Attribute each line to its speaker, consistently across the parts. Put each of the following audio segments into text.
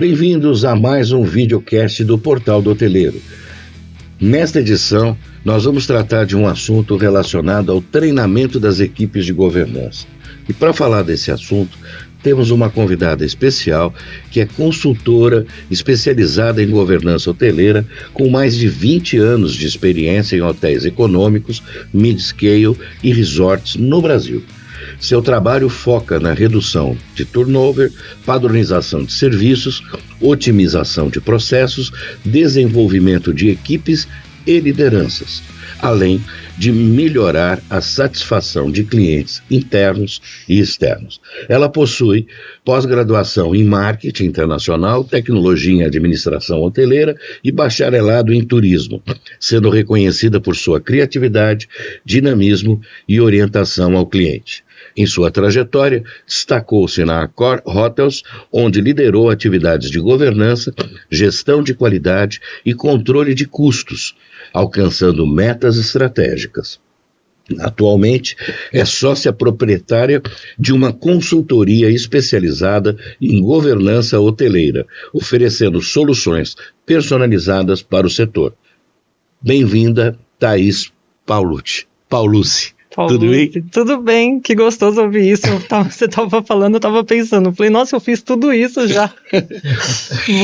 Speaker 1: Bem-vindos a mais um videocast do Portal do Hoteleiro. Nesta edição, nós vamos tratar de um assunto relacionado ao treinamento das equipes de governança. E para falar desse assunto, temos uma convidada especial que é consultora especializada em governança hoteleira com mais de 20 anos de experiência em hotéis econômicos, mid-scale e resorts no Brasil. Seu trabalho foca na redução de turnover, padronização de serviços, otimização de processos, desenvolvimento de equipes e lideranças, além de melhorar a satisfação de clientes internos e externos. Ela possui pós-graduação em marketing internacional, tecnologia em administração hoteleira e bacharelado em turismo, sendo reconhecida por sua criatividade, dinamismo e orientação ao cliente. Em sua trajetória, destacou-se na Accor Hotels, onde liderou atividades de governança, gestão de qualidade e controle de custos, alcançando metas estratégicas. Atualmente, é sócia proprietária de uma consultoria especializada em governança hoteleira, oferecendo soluções personalizadas para o setor. Bem-vinda, Thaís Paulucci. Tudo bem?
Speaker 2: Tudo bem, que gostoso ouvir isso. Você estava falando, eu estava pensando, falei, nossa, eu fiz tudo isso já.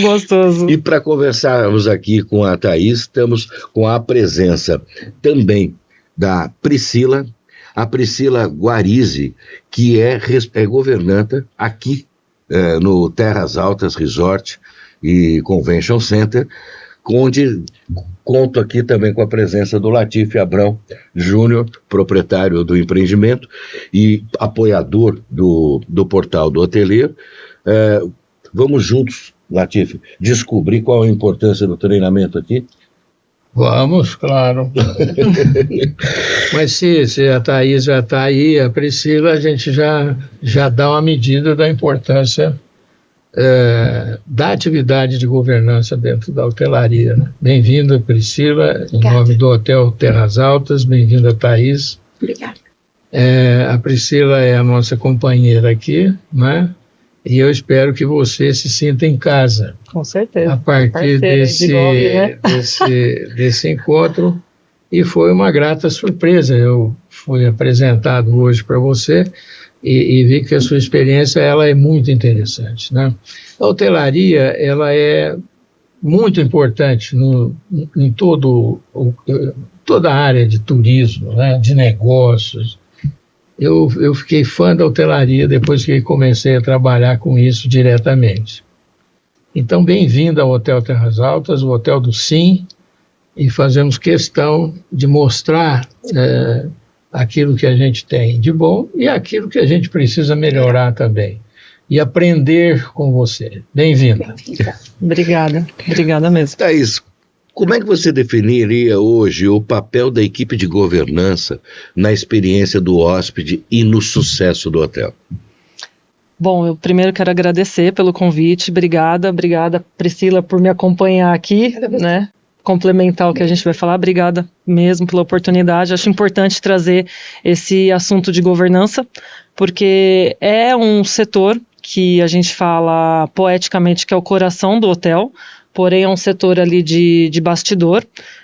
Speaker 2: Gostoso.
Speaker 1: E para conversarmos aqui com a Thaís, estamos com a presença também da Priscila, a Priscila Guarizzi, que é governanta aqui no Terras Altas Resort e Convention Center, onde conto aqui também com a presença do Latif Abrão Júnior, proprietário do empreendimento e apoiador do Portal do Hoteleiro. Vamos juntos, Latif, descobrir qual a importância do treinamento aqui?
Speaker 3: Vamos, claro. Mas se a Thaís já está aí, a Priscila, a gente já dá uma medida da importância da atividade de governança dentro da hotelaria, né? Bem-vinda, Priscila, em nome do Hotel Terras Altas, bem-vinda, Thaís.
Speaker 4: Obrigada.
Speaker 3: A Priscila é a nossa companheira aqui, né? E eu espero que você se sinta em casa.
Speaker 2: Com certeza.
Speaker 3: A partir desse encontro, e foi uma grata surpresa. Eu fui apresentado hoje para você e vi que a sua experiência ela é muito interessante, né? A hotelaria ela é muito importante em toda a área de turismo, né? De negócios. Eu fiquei fã da hotelaria depois que comecei a trabalhar com isso diretamente. Então, bem-vindo ao Hotel Terras Altas, o hotel do Sim, e fazemos questão de mostrar aquilo que a gente tem de bom e aquilo que a gente precisa melhorar também. E aprender com você. Bem-vinda.
Speaker 2: Obrigada mesmo.
Speaker 1: Thaís, como é que você definiria hoje o papel da equipe de governança na experiência do hóspede e no sucesso do hotel?
Speaker 2: Bom, eu primeiro quero agradecer pelo convite, obrigada Priscila por me acompanhar aqui, né? Complementar o que a gente vai falar, obrigada mesmo pela oportunidade. Acho importante trazer esse assunto de governança, porque é um setor que a gente fala poeticamente que é o coração do hotel, porém é um setor ali de bastidor,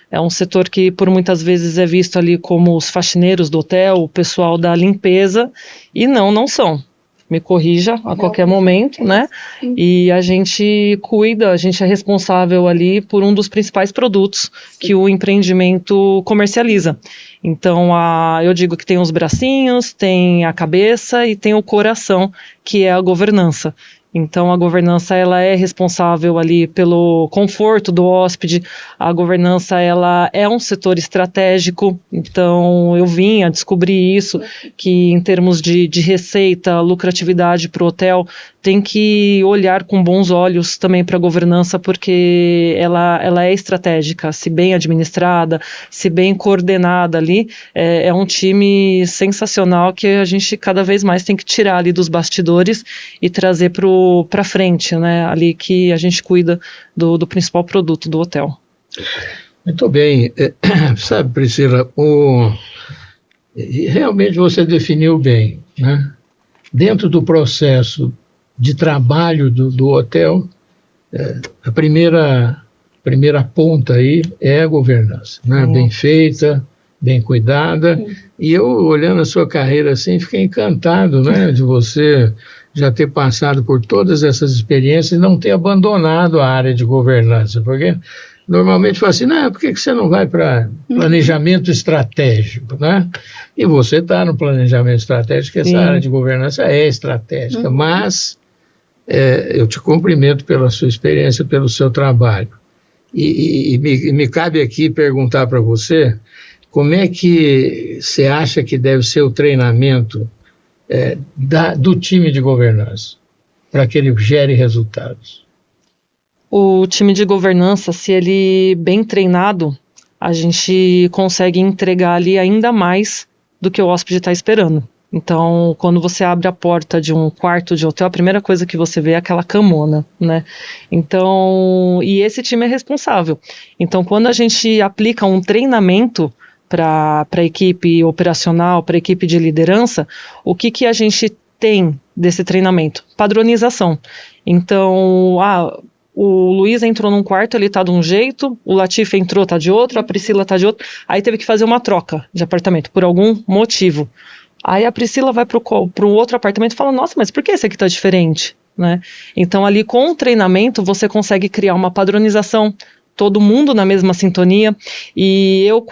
Speaker 2: é um setor que por muitas vezes é visto ali como os faxineiros do hotel, o pessoal da limpeza, e não são. Me corrija a qualquer momento, né? E a gente cuida, a gente é responsável ali por um dos principais produtos que o empreendimento comercializa. Então, eu digo que tem os bracinhos, tem a cabeça e tem o coração, que é a governança. Então, a governança ela é responsável ali pelo conforto do hóspede, a governança ela é um setor estratégico, então eu vim a descobrir isso, que em termos de receita, lucratividade para o hotel, tem que olhar com bons olhos também para a governança, porque ela é estratégica, se bem administrada, se bem coordenada ali, é um time sensacional que a gente cada vez mais tem que tirar ali dos bastidores e trazer para frente, né, ali que a gente cuida do principal produto do hotel.
Speaker 3: Muito bem. Sabe, Priscila, realmente você definiu bem, né? Dentro do processo de trabalho do hotel, A primeira ponta aí é a governança, né? Bem feita, bem cuidada. E eu, olhando a sua carreira assim, fiquei encantado, né, de você já ter passado por todas essas experiências e não ter abandonado a área de governança, porque normalmente fala assim, não, por que você não vai para planejamento estratégico, né? E você está no planejamento estratégico, essa área de governança é estratégica, mas eu te cumprimento pela sua experiência, pelo seu trabalho. E me cabe aqui perguntar para você, como é que você acha que deve ser o treinamento do time de governança, para que ele gere resultados?
Speaker 2: O time de governança, se ele bem treinado, a gente consegue entregar ali ainda mais do que o hóspede está esperando. Então, quando você abre a porta de um quarto de hotel, a primeira coisa que você vê é aquela camona, né? Então, e esse time é responsável. Então, quando a gente aplica um treinamento para a equipe operacional, para a equipe de liderança, o que a gente tem desse treinamento? Padronização. Então, o Luiz entrou num quarto, ele tá de um jeito, o Latif entrou, tá de outro, a Priscila tá de outro, aí teve que fazer uma troca de apartamento, por algum motivo. Aí a Priscila vai para o outro apartamento e fala, nossa, mas por que esse aqui tá diferente? Né? Então ali com o treinamento você consegue criar uma padronização, todo mundo na mesma sintonia, e eu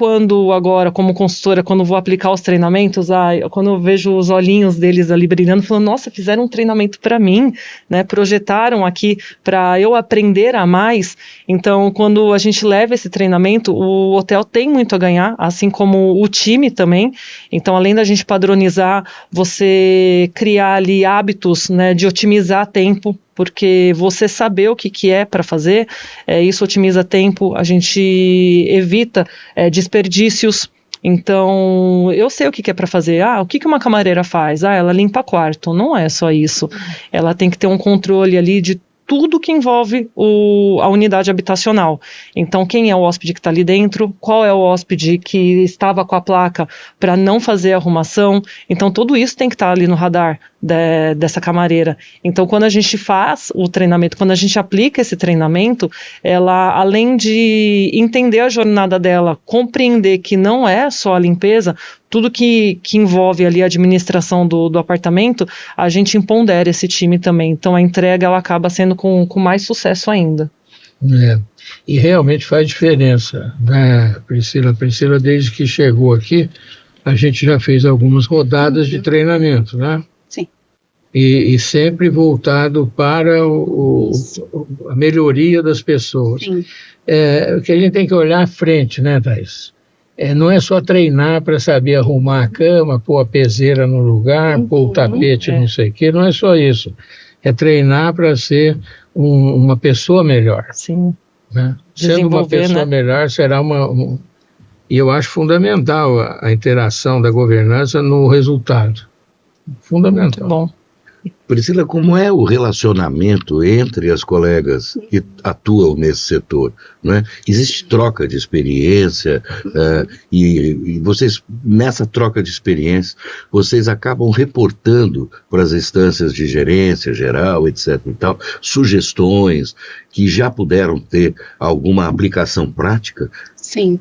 Speaker 2: agora como consultora, quando vou aplicar os treinamentos, quando eu vejo os olhinhos deles ali brilhando, falando, nossa, fizeram um treinamento para mim, né, projetaram aqui para eu aprender a mais. Então quando a gente leva esse treinamento, o hotel tem muito a ganhar, assim como o time também. Então além da gente padronizar, você criar ali hábitos, né, de otimizar tempo, porque você saber o que é para fazer, isso otimiza tempo, a gente evita desperdícios. Então, eu sei o que é para fazer. O que uma camareira faz? Ela limpa quarto. Não é só isso. Ela tem que ter um controle ali de tudo que envolve a unidade habitacional. Então, quem é o hóspede que está ali dentro? Qual é o hóspede que estava com a placa para não fazer a arrumação? Então, tudo isso tem que estar ali no radar dessa camareira. Então, quando a gente faz o treinamento, quando a gente aplica esse treinamento, ela, além de entender a jornada dela, compreender que não é só a limpeza, tudo que envolve ali a administração do apartamento, a gente empodera esse time também. Então, a entrega ela acaba sendo com mais sucesso ainda.
Speaker 3: E realmente faz diferença, né, Priscila? Priscila, desde que chegou aqui, a gente já fez algumas rodadas de treinamento, né?
Speaker 4: Sim.
Speaker 3: E sempre voltado para a melhoria das pessoas.
Speaker 4: Sim.
Speaker 3: O que a gente tem que olhar à frente, né, Thaís? Não é só treinar para saber arrumar a cama, pôr a peseira no lugar, pôr o tapete, não sei o quê, não é só isso. É treinar para ser uma pessoa melhor.
Speaker 2: Sim.
Speaker 3: Né? Sendo uma pessoa melhor, será E eu acho fundamental a interação da governança no resultado. Fundamental.
Speaker 2: Muito bom.
Speaker 1: Priscila, como é o relacionamento entre as colegas que atuam nesse setor? Não é? Existe troca de experiência e vocês, nessa troca de experiência, vocês acabam reportando para as instâncias de gerência geral, etc. e tal, sugestões que já puderam ter alguma aplicação prática?
Speaker 4: Sim.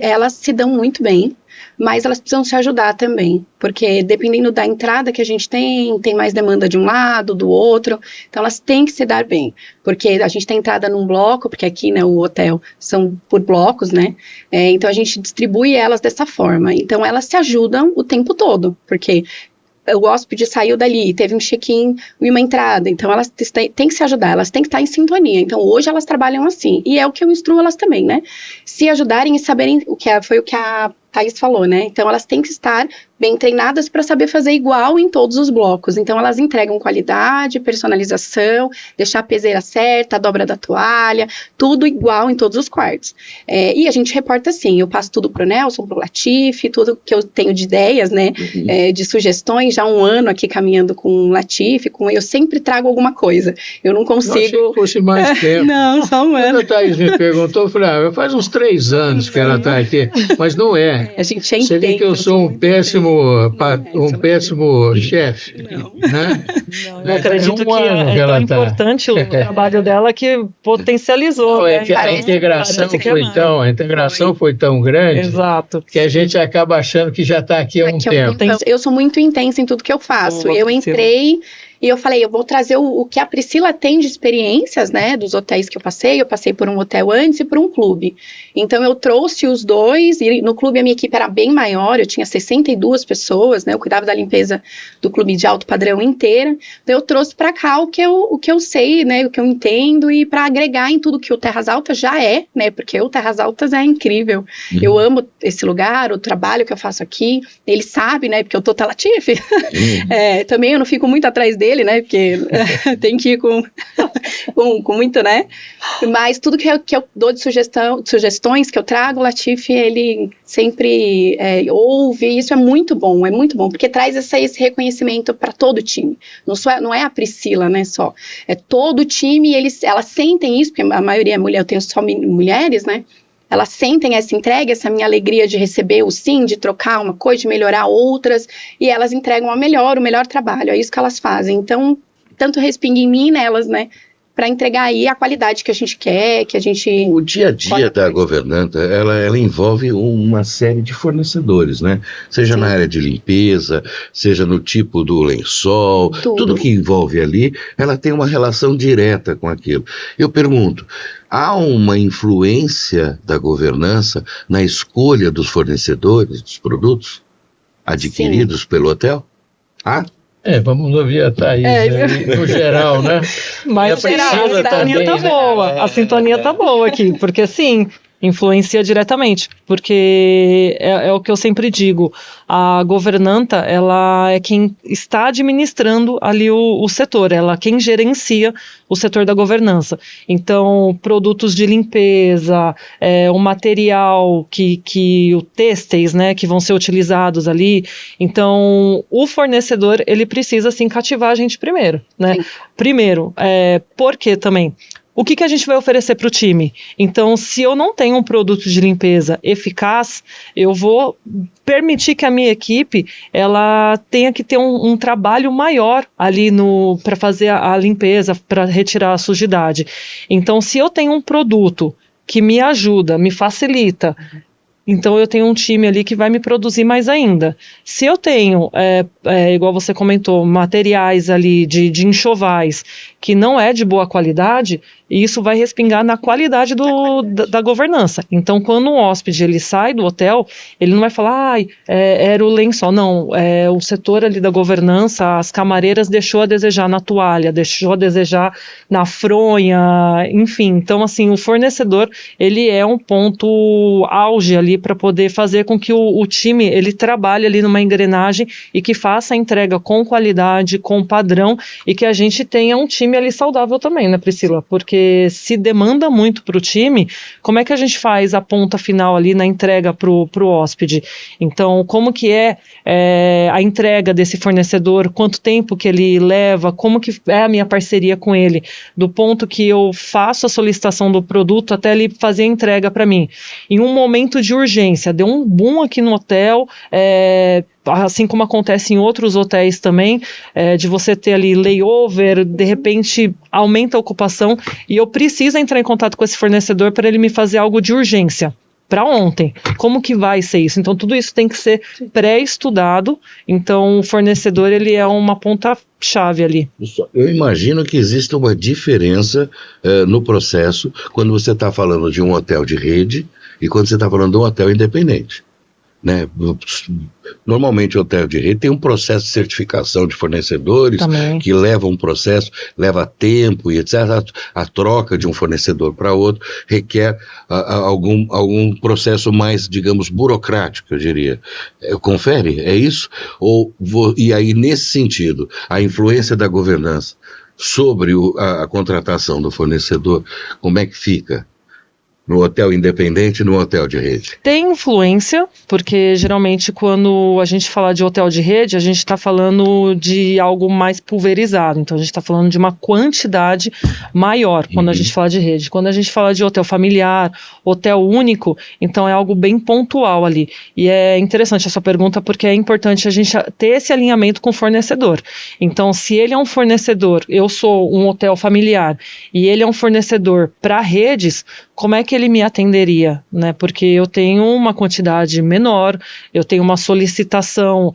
Speaker 4: Elas se dão muito bem, mas elas precisam se ajudar também, porque dependendo da entrada que a gente tem mais demanda de um lado, do outro, então elas têm que se dar bem, porque a gente tem entrada num bloco, porque aqui, né, o hotel são por blocos, né, então a gente distribui elas dessa forma, então elas se ajudam o tempo todo, porque o hóspede saiu dali, teve um check-in e uma entrada, então elas têm que se ajudar, elas têm que estar em sintonia, então hoje elas trabalham assim, e é o que eu instruo elas também, né, se ajudarem e saberem foi o que a Thaís falou, né, então elas têm que estar bem treinadas para saber fazer igual em todos os blocos, então elas entregam qualidade, personalização, deixar a peseira certa, a dobra da toalha, tudo igual em todos os quartos, e a gente reporta assim, eu passo tudo pro Nelson, pro Latif, tudo que eu tenho de ideias, né, de sugestões, já há um ano aqui caminhando com o Latif, eu sempre trago alguma coisa, eu não consigo... Eu
Speaker 3: achei que fosse mais tempo.
Speaker 4: Não, só um ano.
Speaker 3: Quando a Thaís me perguntou, eu falei, faz uns 3 anos que ela está aqui, mas não é.
Speaker 4: A gente é
Speaker 3: Você vê que eu sou um péssimo chefe.
Speaker 4: Não.
Speaker 3: Né?
Speaker 2: Não, eu acredito que é tão
Speaker 3: ela
Speaker 2: importante o trabalho dela que potencializou.
Speaker 3: Não,
Speaker 2: né?
Speaker 3: é que a integração foi tão grande.
Speaker 2: Exato.
Speaker 3: Que a gente acaba achando que já está aqui há um tempo.
Speaker 4: Eu sou muito intensa em tudo que eu faço.
Speaker 2: Boa,
Speaker 4: eu
Speaker 2: Priscila.
Speaker 4: entrei e eu falei, eu vou trazer o que a Priscila tem de experiências, né, dos hotéis que eu passei por um hotel antes e por um clube. Então eu trouxe os dois, e no clube a minha equipe era bem maior, eu tinha 62 pessoas, né, eu cuidava da limpeza do clube de alto padrão inteira. Então eu trouxe para cá o que eu sei, né, o que eu entendo, e para agregar em tudo que o Terras Altas já é, né, porque o Terras Altas é incrível. Eu amo esse lugar, o trabalho que eu faço aqui, ele sabe, né, porque eu tô Latifi. Também eu não fico muito atrás dele, né, porque tem que ir com muito, né, mas tudo que eu dou de sugestões que eu trago, o Latifi, ele sempre ouve, e isso é muito bom, porque traz esse reconhecimento para todo o time, não é a Priscila, né, só, é todo o time, e elas sentem isso, porque a maioria é mulher, eu tenho só mulheres, né, elas sentem essa entrega, essa minha alegria de receber o sim, de trocar uma coisa, de melhorar outras, e elas entregam o melhor trabalho, é isso que elas fazem. Então, tanto respinga em mim e nelas, né, para entregar aí a qualidade que a gente quer, que a gente...
Speaker 1: O dia a dia da governanta, ela envolve uma série de fornecedores, né? Seja na área de limpeza, seja no tipo do lençol, tudo que envolve ali, ela tem uma relação direta com aquilo. Eu pergunto, há uma influência da governança na escolha dos fornecedores, dos produtos adquiridos pelo hotel?
Speaker 3: Vamos ouvir a Thaís, no geral, né?
Speaker 2: Mas a sintonia tá boa, a sintonia tá boa aqui, porque sim, influencia diretamente, porque é o que eu sempre digo, a governanta, ela é quem está administrando ali o setor, ela é quem gerencia o setor da governança. Então, produtos de limpeza, o material o têxteis, né, que vão ser utilizados ali. Então, o fornecedor, ele precisa, sim, cativar a gente primeiro, né? Sim. Primeiro, porque também... O que a gente vai oferecer para o time? Então, se eu não tenho um produto de limpeza eficaz, eu vou permitir que a minha equipe ela tenha que ter um trabalho maior ali para fazer a limpeza, para retirar a sujidade. Então, se eu tenho um produto que me ajuda, me facilita, então eu tenho um time ali que vai me produzir mais ainda. Se eu tenho, igual você comentou, materiais ali de enxovais que não é de boa qualidade, isso vai respingar na qualidade da governança. Então, quando um hóspede ele sai do hotel, ele não vai falar, era o lençol. Não, o setor ali da governança, as camareiras deixou a desejar na toalha, deixou a desejar na fronha, enfim. Então, assim, o fornecedor, ele é um ponto auge ali para poder fazer com que o time, ele trabalhe ali numa engrenagem e que faça a entrega com qualidade, com padrão, e que a gente tenha um time ali saudável também, né, Priscila? Porque se demanda muito para o time, como é que a gente faz a ponta final ali na entrega para o hóspede? Então, como que é a entrega desse fornecedor, quanto tempo que ele leva, como que é a minha parceria com ele, do ponto que eu faço a solicitação do produto até ele fazer a entrega para mim. Em um momento de urgência, deu um boom aqui no hotel, assim como acontece em outros hotéis também, de você ter ali layover, de repente aumenta a ocupação e eu preciso entrar em contato com esse fornecedor para ele me fazer algo de urgência. Para ontem, como que vai ser isso? Então tudo isso tem que ser pré-estudado, então o fornecedor ele é uma ponta-chave ali.
Speaker 1: Eu imagino que existe uma diferença no processo quando você está falando de um hotel de rede e quando você está falando de um hotel independente, né? Normalmente o hotel de rede tem um processo de certificação de fornecedores também, que leva um processo, leva tempo e etc. A troca de um fornecedor para outro requer algum processo mais, digamos, burocrático, eu diria. Confere? É isso? E aí, nesse sentido, a influência da governança sobre a contratação do fornecedor, como é que fica? No hotel independente e no hotel de rede?
Speaker 2: Tem influência, porque geralmente quando a gente fala de hotel de rede, a gente está falando de algo mais pulverizado, então a gente está falando de uma quantidade maior quando a gente fala de rede. Quando a gente fala de hotel familiar, hotel único, então é algo bem pontual ali. E é interessante essa pergunta porque é importante a gente ter esse alinhamento com o fornecedor. Então, se ele é um fornecedor, eu sou um hotel familiar e ele é um fornecedor para redes, como é que ele me atenderia, né? Porque eu tenho uma quantidade menor, eu tenho uma solicitação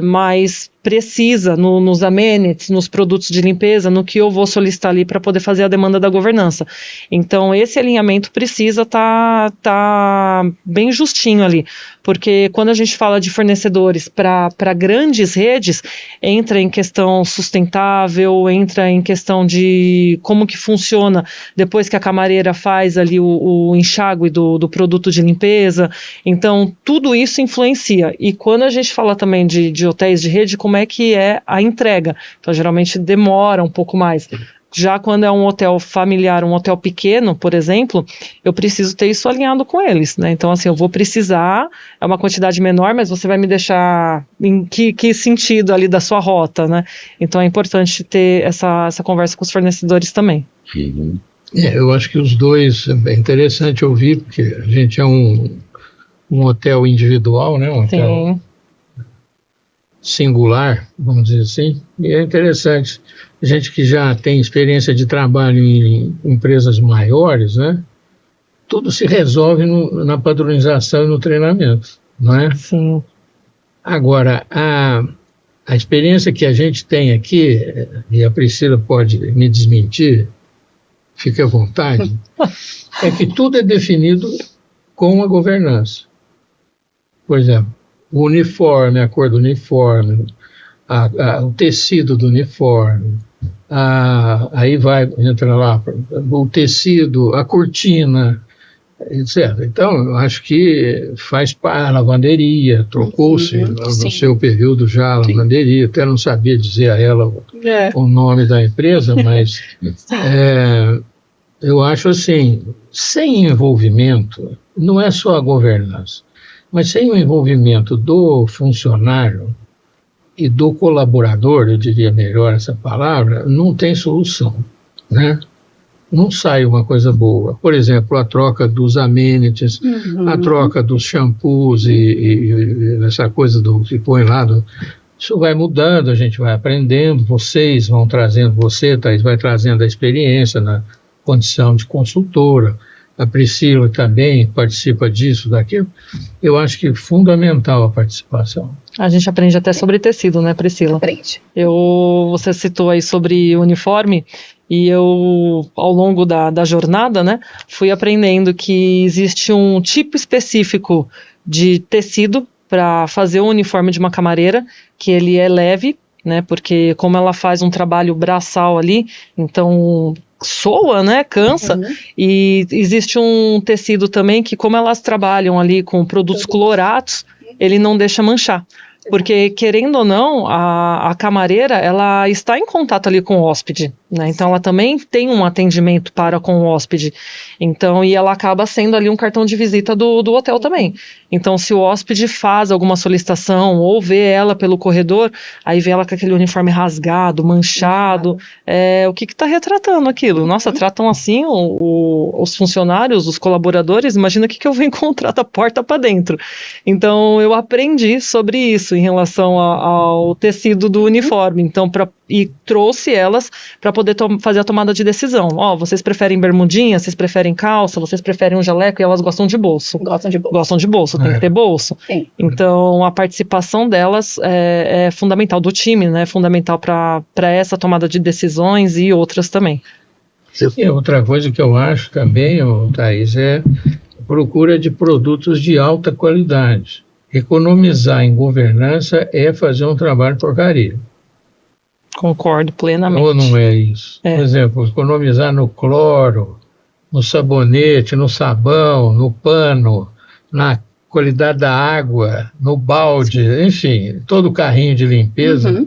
Speaker 2: mais precisa nos amenities, nos produtos de limpeza, no que eu vou solicitar ali para poder fazer a demanda da governança. Então, esse alinhamento precisa tá bem justinho ali, porque quando a gente fala de fornecedores para grandes redes, entra em questão sustentável, entra em questão de como que funciona depois que a camareira faz ali o enxágue do produto de limpeza. Então, tudo isso influencia. E quando a gente fala também de hotéis de rede, como é que é a entrega? Então, geralmente demora um pouco mais. Já quando é um hotel familiar, um hotel pequeno, por exemplo, eu preciso ter isso alinhado com eles, né? Então, assim, eu vou precisar, é uma quantidade menor, mas você vai me deixar em que sentido ali da sua rota, né? Então, é importante ter essa conversa com os fornecedores também.
Speaker 1: Uhum.
Speaker 3: Eu acho que os dois, é interessante ouvir, porque a gente é um hotel individual, né? Um hotel singular, vamos dizer assim, e é interessante. Gente que já tem experiência de trabalho em empresas maiores, né? Tudo se resolve na padronização e no treinamento, não é?
Speaker 2: Sim.
Speaker 3: Agora, a experiência que a gente tem aqui, e a Priscila pode me desmentir, fique à vontade, é que tudo é definido com a governança. Por exemplo, o uniforme, a cor do uniforme, o tecido do uniforme, aí entra lá o tecido, a cortina, etc. Então, eu acho que faz para a lavanderia, trocou-se no seu período já a lavanderia, até não sabia dizer a ela o nome da empresa, mas eu acho assim, sem envolvimento, não é só a governança, mas sem o envolvimento do funcionário e do colaborador, eu diria melhor essa palavra, não tem solução, né? Não sai uma coisa boa. Por exemplo, a troca dos amenities, a troca dos shampoos e essa coisa do que põe lá, isso vai mudando, a gente vai aprendendo, vocês vão trazendo, você, Thaís, vai trazendo a experiência na condição de consultora, a Priscila também participa disso, daquilo. Eu acho que é fundamental a participação.
Speaker 2: A gente aprende até sobre tecido, né, Priscila?
Speaker 4: Aprende.
Speaker 2: Você citou aí sobre uniforme, e eu, ao longo da jornada, né, fui aprendendo que existe um tipo específico de tecido para fazer o uniforme de uma camareira, que ele é leve, né, porque como ela faz um trabalho braçal ali, então soa, né, cansa, e existe um tecido também que, como elas trabalham ali com produtos colorados, ele não deixa manchar. Porque, querendo ou não, a camareira, ela está em contato ali com o hóspede, né? Então, ela também tem um atendimento para com o hóspede. Então, e ela acaba sendo ali um cartão de visita do hotel também. Então, se o hóspede faz alguma solicitação ou vê ela pelo corredor, aí vê ela com aquele uniforme rasgado, manchado, o que está retratando aquilo? Nossa, tratam assim os funcionários, os colaboradores, imagina o que eu vou encontrar da porta para dentro. Então, eu aprendi sobre isso em relação ao tecido do uniforme, então e trouxe elas para poder fazer a tomada de decisão. Vocês preferem bermudinha, vocês preferem calça, vocês preferem um jaleco, e elas gostam de bolso. Gostam de bolso, tem que ter bolso.
Speaker 4: Sim.
Speaker 2: Então, a participação delas é fundamental, do time, né? É fundamental para essa tomada de decisões e outras também.
Speaker 3: E outra coisa que eu acho também, Thaís, é a procura de produtos de alta qualidade. Economizar em governança é fazer um trabalho porcaria.
Speaker 2: Concordo plenamente.
Speaker 3: Ou não é isso? Por exemplo, economizar no cloro, no sabonete, no sabão, no pano, na qualidade da água, no balde, enfim, todo o carrinho de limpeza,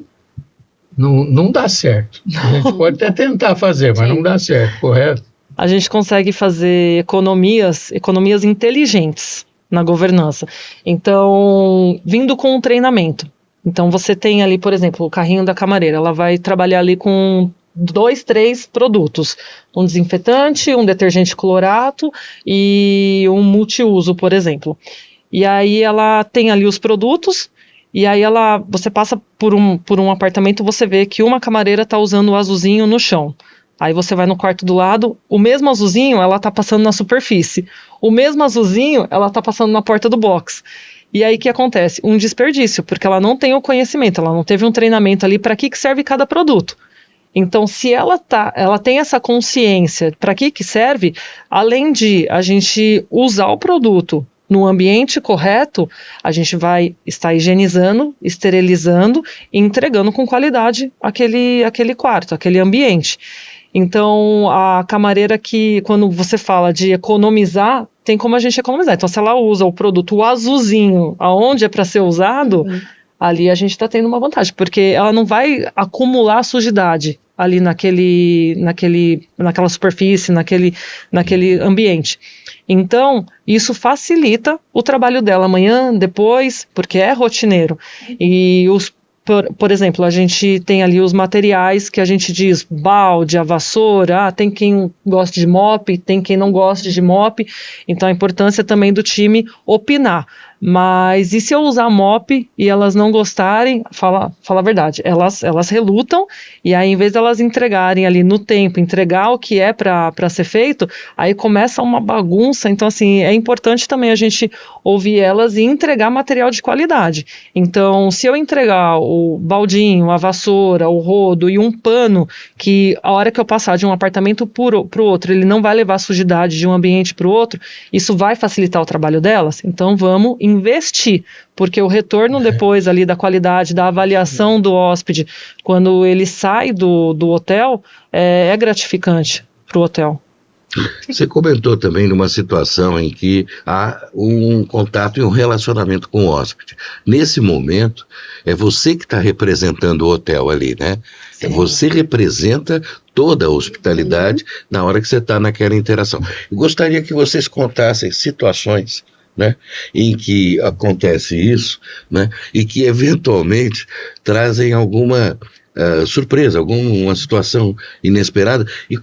Speaker 3: não dá certo. A gente pode até tentar fazer, mas não dá certo, correto?
Speaker 2: a gente consegue fazer economias inteligentes na governança. Então, vindo com um treinamento. Então, você tem ali, por exemplo, o carrinho da camareira, ela vai trabalhar ali com 2, 3 produtos, um desinfetante, um detergente clorato e um multiuso, por exemplo. E aí ela tem ali os produtos, e aí você passa por um apartamento, você vê que uma camareira está usando o azulzinho no chão. Aí você vai no quarto do lado, o mesmo azulzinho ela está passando na superfície, o mesmo azulzinho ela está passando na porta do box. E aí o que acontece? Um desperdício, porque ela não tem o conhecimento, ela não teve um treinamento ali para que serve cada produto. Então, se ela tem essa consciência para que serve, além de a gente usar o produto no ambiente correto, a gente vai estar higienizando, esterilizando e entregando com qualidade aquele quarto, aquele ambiente. Então, a camareira que, quando você fala de economizar, tem como a gente economizar. Então, se ela usa o produto azulzinho aonde é para ser usado, ali a gente está tendo uma vantagem, porque ela não vai acumular sujidade ali naquela superfície, naquele ambiente. Então, isso facilita o trabalho dela amanhã, depois, porque é rotineiro. E por exemplo, a gente tem ali os materiais que a gente diz balde, a vassoura, tem quem gosta de mop, tem quem não gosta de mop, então a importância também do time opinar. Mas e se eu usar mop e elas não gostarem, fala a verdade, elas relutam, e aí em vez de elas entregarem ali no tempo, entregar o que é para ser feito, aí começa uma bagunça. Então assim, é importante também a gente ouvir elas e entregar material de qualidade. Então, se eu entregar o baldinho, a vassoura, o rodo e um pano, que a hora que eu passar de um apartamento pro outro, ele não vai levar sujidade de um ambiente pro outro, isso vai facilitar o trabalho delas. Então vamos investir, porque o retorno depois ali da qualidade, da avaliação do hóspede, quando ele sai do hotel, é gratificante para o hotel.
Speaker 1: Você comentou também numa situação em que há um contato e um relacionamento com o hóspede. Nesse momento, é você que está representando o hotel ali, né? Sim. Você representa toda a hospitalidade na hora que você está naquela interação. Eu gostaria que vocês contassem situações, né, em que acontece isso, né, e que eventualmente trazem alguma surpresa, alguma situação inesperada, e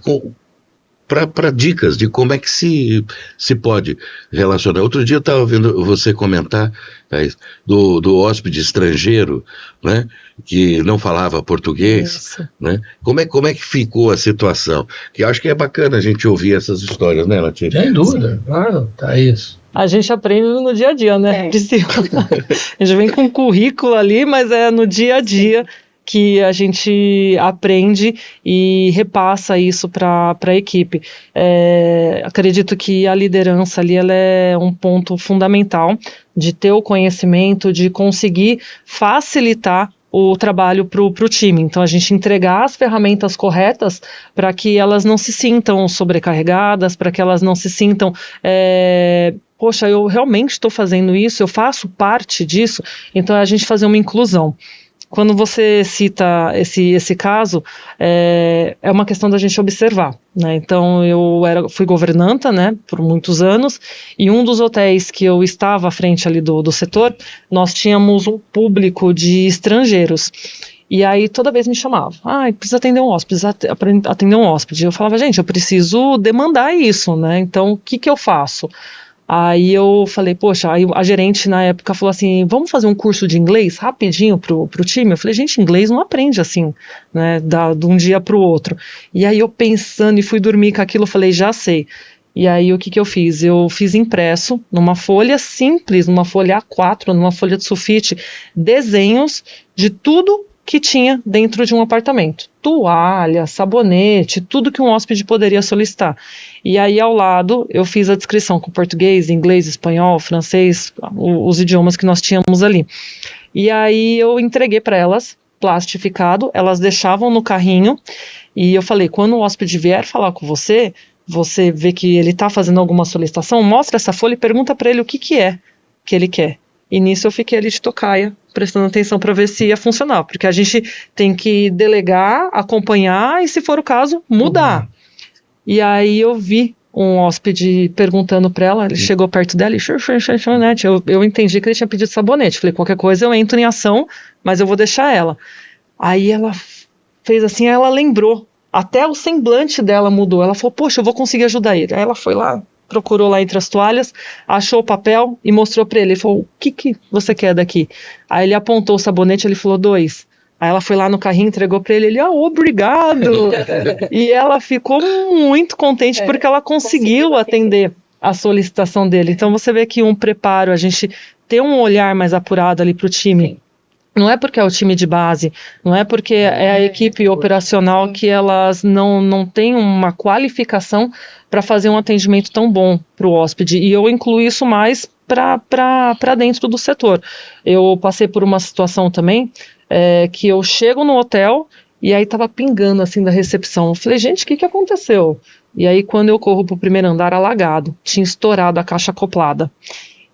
Speaker 1: para dicas de como é que se pode relacionar. Outro dia eu estava ouvindo você comentar, Thaís, do hóspede estrangeiro, né, que não falava português, né? Como é que ficou a situação? Que eu acho que é bacana a gente ouvir essas histórias, né, Latina?
Speaker 3: Sem dúvida, claro, Thaís.
Speaker 2: A gente aprende no dia a dia, né? A gente vem com um currículo ali, mas é no dia a dia que a gente aprende e repassa isso para a equipe. Acredito que a liderança ali ela é um ponto fundamental de ter o conhecimento, de conseguir facilitar o trabalho para o time. Então, a gente entregar as ferramentas corretas para que elas não se sintam sobrecarregadas, para que elas não se sintam... poxa, eu realmente estou fazendo isso, eu faço parte disso, então é a gente fazer uma inclusão. Quando você cita esse caso, é uma questão da gente observar, né? Então, fui governanta, né, por muitos anos, e um dos hotéis que eu estava à frente ali do setor, nós tínhamos um público de estrangeiros. E aí toda vez me chamava, precisa atender um hóspede, precisa atender um hóspede. Eu falava, gente, eu preciso demandar isso, né? Então, o que eu faço? Aí eu falei, poxa, aí a gerente na época falou assim, vamos fazer um curso de inglês rapidinho pro time? Eu falei, gente, inglês não aprende assim, né, de um dia pro outro. E aí eu pensando e fui dormir com aquilo, eu falei, já sei. E aí o que eu fiz? Eu fiz impresso numa folha simples, numa folha A4, numa folha de sulfite, desenhos de tudo que tinha dentro de um apartamento. Toalha, sabonete, tudo que um hóspede poderia solicitar. E aí ao lado eu fiz a descrição com português, inglês, espanhol, francês, os idiomas que nós tínhamos ali. E aí eu entreguei para elas, plastificado, elas deixavam no carrinho, e eu falei, quando o hóspede vier falar com você vê que ele está fazendo alguma solicitação, mostra essa folha e pergunta para ele o que é que ele quer. E nisso eu fiquei ali de tocaia, prestando atenção para ver se ia funcionar, porque a gente tem que delegar, acompanhar e, se for o caso, mudar. E aí eu vi um hóspede perguntando para ela, ele chegou perto dela e sabonete. Eu entendi que ele tinha pedido sabonete. Falei, qualquer coisa eu entro em ação, mas eu vou deixar ela. Aí ela fez assim, aí ela lembrou. Até o semblante dela mudou. Ela falou, poxa, eu vou conseguir ajudar ele. Aí ela foi lá, procurou lá entre as toalhas, achou o papel e mostrou para ele. Ele falou, o que você quer daqui? Aí ele apontou o sabonete, ele falou, 2. Aí ela foi lá no carrinho, entregou para ele, obrigado! E ela ficou muito contente porque ela conseguiu atender a solicitação dele. Então você vê que um preparo, a gente ter um olhar mais apurado ali para o time. Não é porque é o time de base, não é porque é a equipe operacional que elas não têm uma qualificação para fazer um atendimento tão bom para o hóspede. E eu incluo isso mais para dentro do setor. Eu passei por uma situação também que eu chego no hotel e aí estava pingando assim da recepção. Eu falei, gente, o que aconteceu? E aí quando eu corro para o primeiro andar, alagado, tinha estourado a caixa acoplada.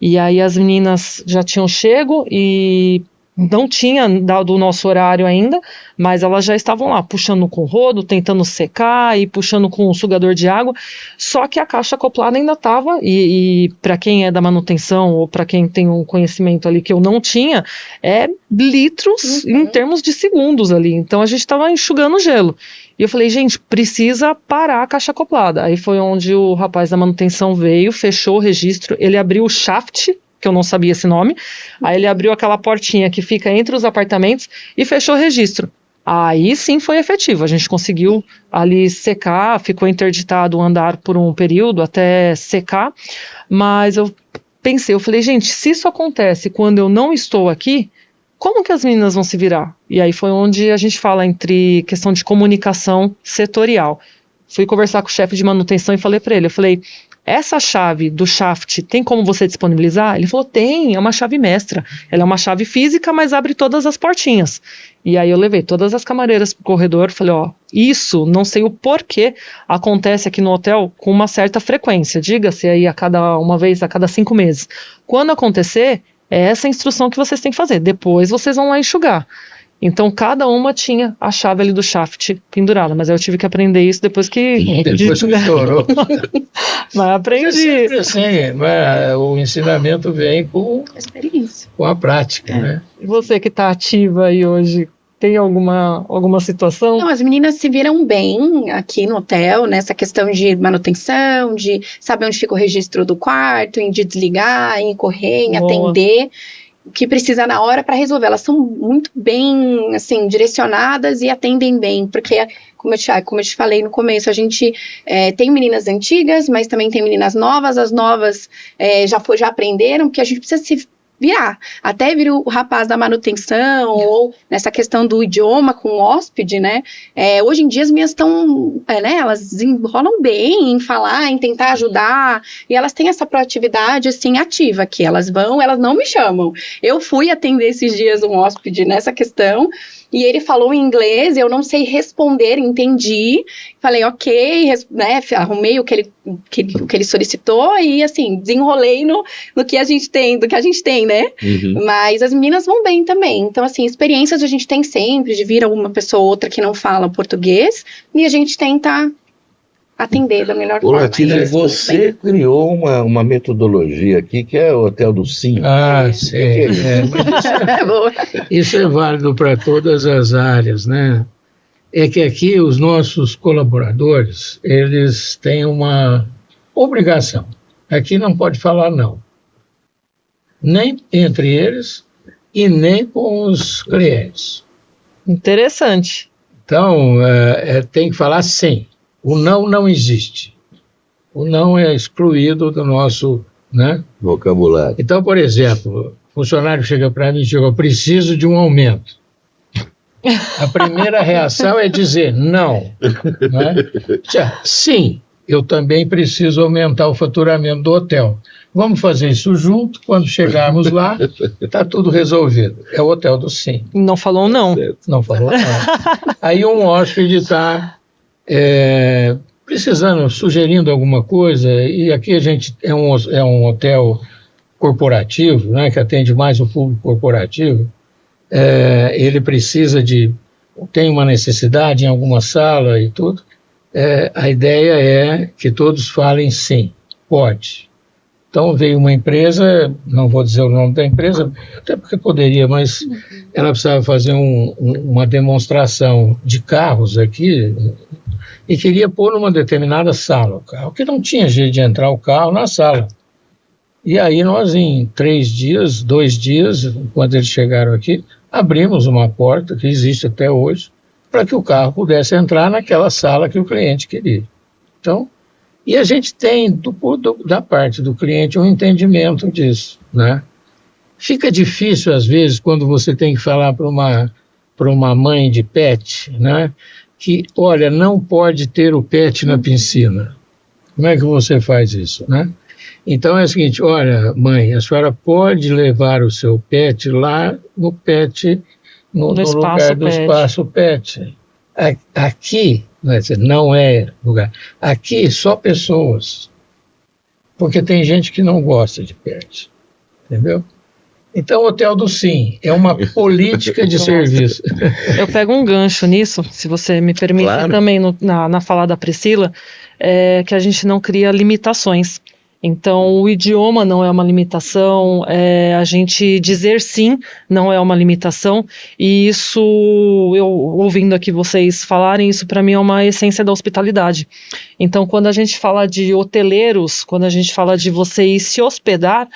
Speaker 2: E aí as meninas já tinham chego e não tinha dado o nosso horário ainda, mas elas já estavam lá puxando com o rodo, tentando secar e puxando com o sugador de água, só que a caixa acoplada ainda estava, e para quem é da manutenção ou para quem tem um conhecimento ali que eu não tinha, é litros em termos de segundos ali, então a gente estava enxugando gelo. E eu falei, gente, precisa parar a caixa acoplada. Aí foi onde o rapaz da manutenção veio, fechou o registro, ele abriu o shaft, que eu não sabia esse nome, aí ele abriu aquela portinha que fica entre os apartamentos e fechou o registro. Aí sim foi efetivo, a gente conseguiu ali secar, ficou interditado o andar por um período até secar, mas eu pensei, eu falei, gente, se isso acontece quando eu não estou aqui, como que as meninas vão se virar? E aí foi onde a gente fala entre questão de comunicação setorial. Fui conversar com o chefe de manutenção e falei para ele, eu falei, essa chave do shaft tem como você disponibilizar? Ele falou, tem, é uma chave mestra. Ela é uma chave física, mas abre todas as portinhas. E aí eu levei todas as camareiras pro corredor, falei, isso, não sei o porquê, acontece aqui no hotel com uma certa frequência, diga-se aí uma vez a cada 5 meses. Quando acontecer, é essa a instrução que vocês têm que fazer, depois vocês vão lá enxugar. Então, cada uma tinha a chave ali do shaft pendurada, mas eu tive que aprender isso depois que...
Speaker 3: Depois que estourou.
Speaker 2: Mas aprendi.
Speaker 3: Sempre assim, o ensinamento vem com a prática, né?
Speaker 2: E você que está ativa aí hoje, tem alguma situação?
Speaker 4: Não, as meninas se viram bem aqui no hotel, nessa questão de manutenção, de saber onde fica o registro do quarto, em de desligar, em correr, em atender... o que precisa na hora para resolver. Elas são muito bem, assim, direcionadas e atendem bem, porque, como eu te falei no começo, a gente tem meninas antigas, mas também tem meninas novas, as novas já aprenderam, porque a gente precisa se virar. Até vir o rapaz da manutenção, ou nessa questão do idioma com o hóspede, né? Hoje em dia as minhas estão, elas desenrolam bem em falar, em tentar ajudar, e elas têm essa proatividade, assim, ativa, que elas não me chamam. Eu fui atender esses dias um hóspede nessa questão, e ele falou em inglês, eu não sei responder, entendi, falei ok, né, arrumei o que ele solicitou e assim, desenrolei no que a gente tem, né? Uhum. Mas as meninas vão bem também, então assim, experiências a gente tem sempre, de vir alguma pessoa ou outra que não fala português, e a gente tenta atender da melhor forma.
Speaker 1: Latília, você criou uma metodologia aqui que é o Hotel do Sim.
Speaker 3: Sim. Isso é válido para todas as áreas, né? É que aqui os nossos colaboradores, eles têm uma obrigação. Aqui não pode falar não. Nem entre eles e nem com os clientes.
Speaker 2: Interessante.
Speaker 3: Então, tem que falar sim. O não existe. O não é excluído do nosso, né,
Speaker 1: vocabulário.
Speaker 3: Então, por exemplo, o funcionário chega para mim e diz, eu preciso de um aumento. A primeira reação é dizer não. Né? Sim, eu também preciso aumentar o faturamento do hotel. Vamos fazer isso junto, quando chegarmos lá, está tudo resolvido. É o Hotel do Sim.
Speaker 2: Não falou não.
Speaker 3: Não falou não. Aí um hóspede está... sugerindo alguma coisa, e aqui a gente é um hotel corporativo, né, que atende mais o público corporativo, ele precisa tem uma necessidade em alguma sala e tudo, a ideia é que todos falem sim, pode. Então veio uma empresa, não vou dizer o nome da empresa, até porque poderia, mas ela precisava fazer uma demonstração de carros aqui e queria pôr numa determinada sala o carro, que não tinha jeito de entrar o carro na sala. E aí nós, em 2 dias, quando eles chegaram aqui, abrimos uma porta, que existe até hoje, para que o carro pudesse entrar naquela sala que o cliente queria. Então, e a gente tem, da parte do cliente, um entendimento disso, né? Fica difícil, às vezes, quando você tem que falar para uma mãe de pet, né? Que, olha, não pode ter o pet na piscina. Como é que você faz isso, né? Então é o seguinte, olha, mãe, a senhora pode levar o seu pet lá no pet, no lugar do espaço pet. Aqui, não é lugar, aqui só pessoas, porque tem gente que não gosta de pet, entendeu? Então, o Hotel do Sim é uma política de serviço.
Speaker 2: Eu pego um gancho nisso, se você me permite, claro. Também na fala da Priscila, que a gente não cria limitações. Então, o idioma não é uma limitação, a gente dizer sim não é uma limitação, e isso, eu ouvindo aqui vocês falarem, isso para mim é uma essência da hospitalidade. Então, quando a gente fala de hoteleiros, quando a gente fala de você ir se hospedar,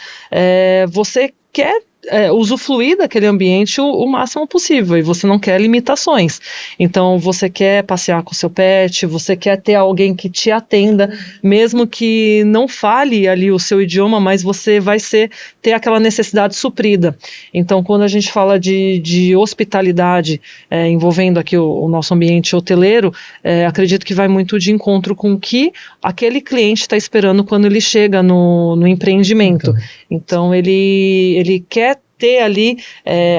Speaker 2: você quer usufruir daquele ambiente o máximo possível, e você não quer limitações. Então você quer passear com o seu pet, você quer ter alguém que te atenda, mesmo que não fale ali o seu idioma, mas você vai ter aquela necessidade suprida. Então quando a gente fala de hospitalidade, envolvendo aqui o nosso ambiente hoteleiro, acredito que vai muito de encontro com o que aquele cliente está esperando quando ele chega no empreendimento. Então ele quer ter ali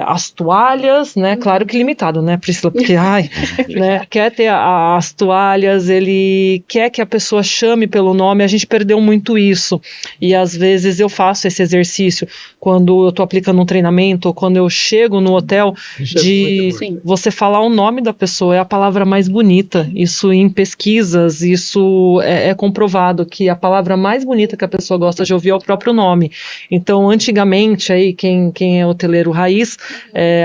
Speaker 2: as toalhas, né, claro que limitado, né, Priscila, porque, né, quer ter as toalhas, ele quer que a pessoa chame pelo nome, a gente perdeu muito isso, e às vezes eu faço esse exercício, quando eu estou aplicando um treinamento, ou quando eu chego no hotel, de você falar o nome da pessoa, é a palavra mais bonita, isso em pesquisas, isso é comprovado, que a palavra mais bonita que a pessoa gosta de ouvir é o próprio nome. Então, antigamente, aí, quem é hoteleiro raiz,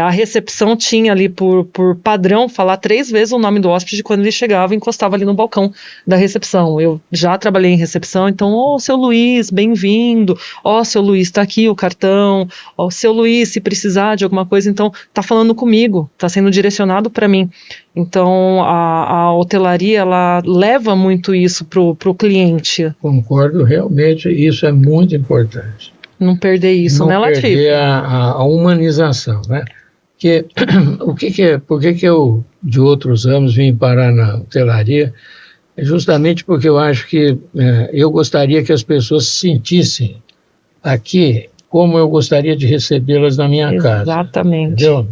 Speaker 2: a recepção tinha ali por padrão falar 3 vezes o nome do hóspede quando ele chegava e encostava ali no balcão da recepção. Eu já trabalhei em recepção, então, seu Luiz, bem-vindo, seu Luiz, tá aqui o cartão, seu Luiz, se precisar de alguma coisa, então, tá falando comigo, tá sendo direcionado para mim. Então, a hotelaria, ela leva muito isso pro cliente.
Speaker 3: Concordo, realmente, isso é muito importante.
Speaker 2: Não perder isso, né, Latif?
Speaker 3: Não perder a humanização, né? Por que eu, de outros anos, vim parar na hotelaria? É justamente porque eu acho que eu gostaria que as pessoas se sentissem aqui como eu gostaria de recebê-las na minha casa.
Speaker 2: Exatamente.
Speaker 3: Entendeu?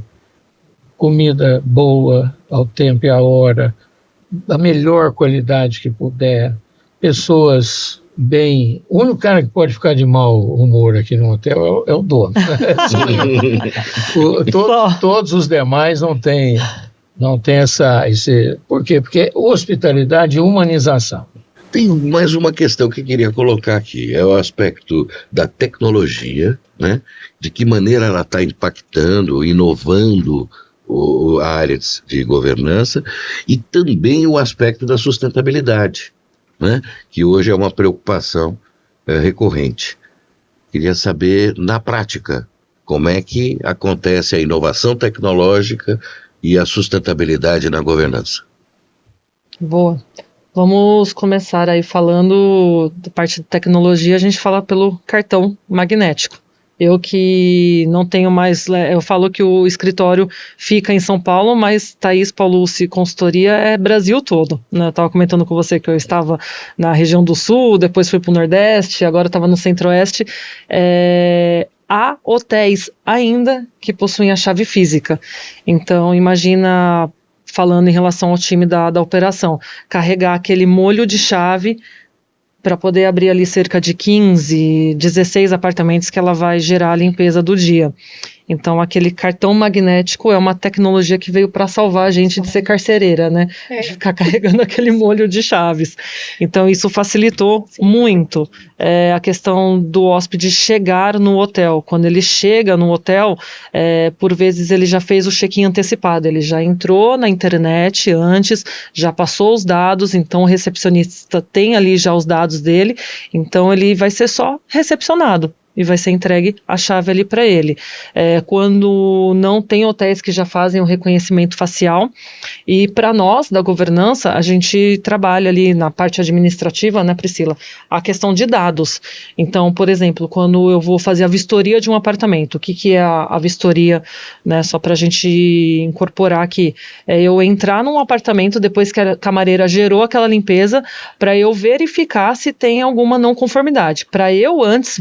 Speaker 3: Comida boa, ao tempo e à hora, da melhor qualidade que puder, pessoas bem... O único cara que pode ficar de mau humor aqui no hotel é o dono. Todos os demais não tem esse... Por quê? Porque hospitalidade e humanização.
Speaker 1: Tem mais uma questão que eu queria colocar aqui, é o aspecto da tecnologia, né? De que maneira ela está impactando, inovando a área de governança, e também o aspecto da sustentabilidade, né? Que hoje é uma preocupação recorrente. Queria saber, na prática, como é que acontece a inovação tecnológica e a sustentabilidade na governança.
Speaker 2: Boa. Vamos começar aí falando da parte de tecnologia, a gente fala pelo cartão magnético. Eu que não tenho mais, eu falo que o escritório fica em São Paulo, mas Thaís Paulucci Consultoria é Brasil todo, né? Eu estava comentando com você que eu estava na região do Sul, depois fui para o Nordeste, agora estava no Centro-Oeste. Há hotéis ainda que possuem a chave física, então imagina, falando em relação ao time da operação, carregar aquele molho de chave para poder abrir ali cerca de 15, 16 apartamentos que ela vai gerar a limpeza do dia. Então, aquele cartão magnético é uma tecnologia que veio para salvar a gente de ser carcereira, né? De ficar carregando aquele molho de chaves. Então, isso facilitou muito a questão do hóspede chegar no hotel. Quando ele chega no hotel, por vezes ele já fez o check-in antecipado, ele já entrou na internet antes, já passou os dados, então o recepcionista tem ali já os dados dele, então ele vai ser só recepcionado e vai ser entregue a chave ali para ele. Quando não tem hotéis que já fazem o reconhecimento facial, e para nós da governança, a gente trabalha ali na parte administrativa, né, Priscila, a questão de dados. Então, por exemplo, quando eu vou fazer a vistoria de um apartamento, o que é a vistoria, né, só para a gente incorporar aqui, eu entrar num apartamento depois que a camareira gerou aquela limpeza, para eu verificar se tem alguma não conformidade, para eu antes